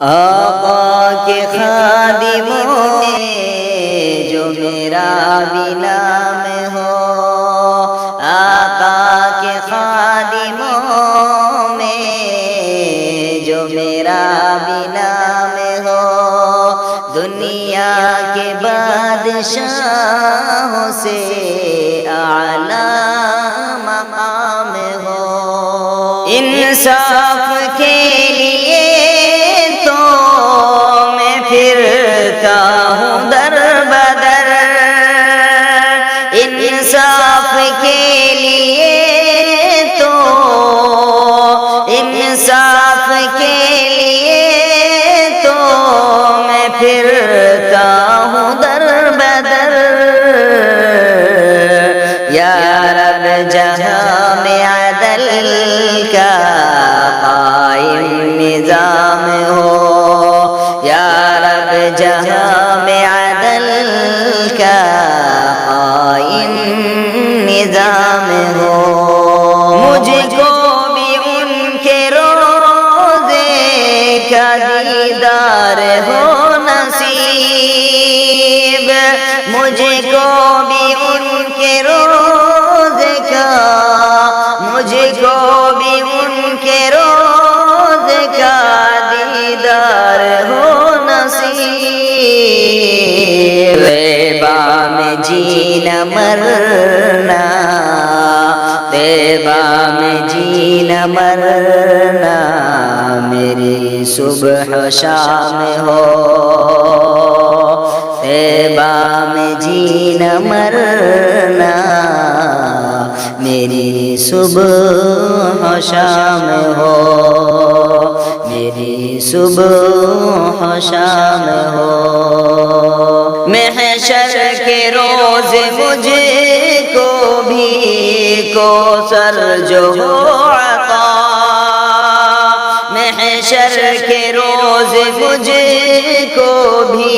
آقا کے خادموں میں جو میرا بھی نام ہو، آقا کے خادموں میں جو میرا بھی نام ہو، دنیا کے بادشاہوں سے اعلیٰ مقام ہو، انصاف کے لیے تو میں پھرتا ہوں در بدر، انصاف کے لیے تو انصاف کے لیے تو میں پھرتا ہوں در بدر، یا رب جہاں میں عدل کا قائم نظام ہو، یا رب جہاں میں عدل کا قائم نظام ہو، مجھ کو بھی ان کے روضے کا دیدار ہو نصیب، مجھ کو بھی ان کے روضے کا، مجھ کو بھی ان کے روضے کا دیدار ہو نصیب، طیبہ میں جینا مرنا، طیبہ میں جینا مرنا میری صبح و شام ہو، طیبہ میں جینا مرنا میری صبح و شام ہو، میری صبح و شام ہو، محشر کے روز مجھ کو بھی کوثر جو ہو عطا، محشر کے روز مجھ کو بھی،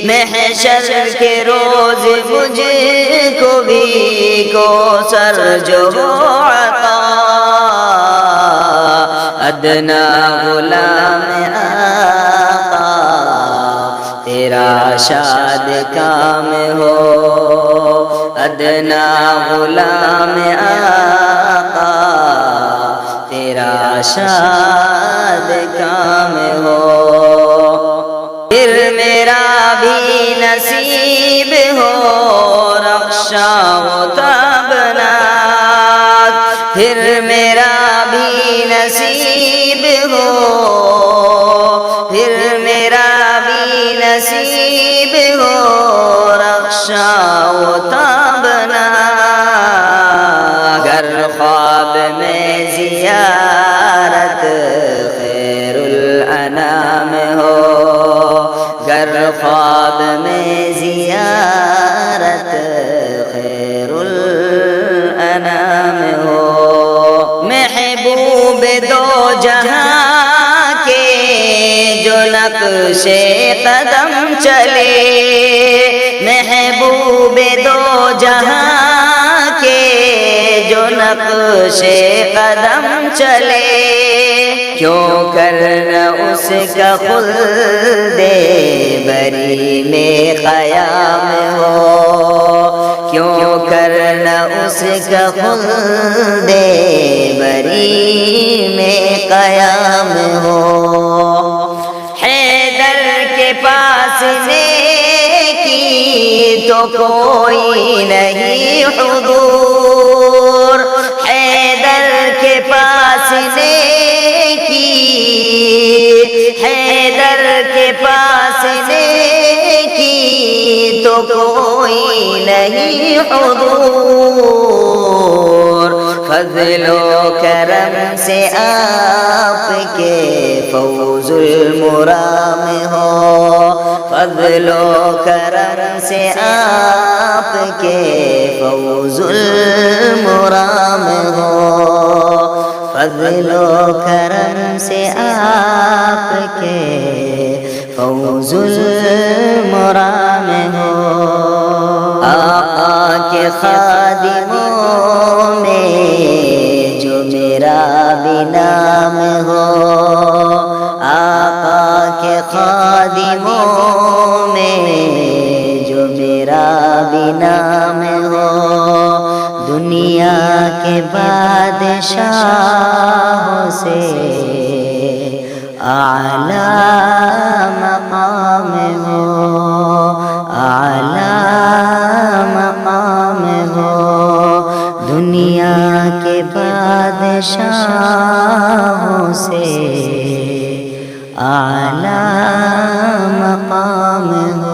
محشر کے روز مجھ کو بھی کوثر جو ہو عطا، ادنا غلام آقا تیرا شاد کام ہو، ادنا غلام آقا تیرا شاد کام ہو، پھر میرا بھی نصیب ہو رخشا و تابناک، پھر میرا بھی نصیب ہو، پھر میرا بھی نصیب ہو رخشا و تابناک، گر خواب میں زیارت خیر الانام ہو، گر خواب میں زیارت خیر الانام ہو، محبوب دو جہاں کے جو نقش قدم چلے، محبوب دو جہاں کے جو نقش قدم چلے، کیوں کرنا اس کا خلد بری میں قیام ہو، کیوں کرنا اس کا خلد بری میں قیام ہو، حیدر کے پاس نیکی تو کوئی نہیں حضور، حیدر کے پاس نیکی، حیدر کے پاس نیکی تو کوئی نہیں حضور، فضل و کرم سے آپ کے فوز المرام ہو، فضل و کرم سے آپ کے فوز المرام ہو، فضل و کرم سے آپ کے فوز المرام ہو، آقا کے خادموں میں جو میرا بھی نام ہو، دنیا کے بادشاہوں سے اعلیٰ مقام ہو، اعلیٰ مقام ہو، دنیا کے بادشاہوں سے اعلیٰ مقام ہو۔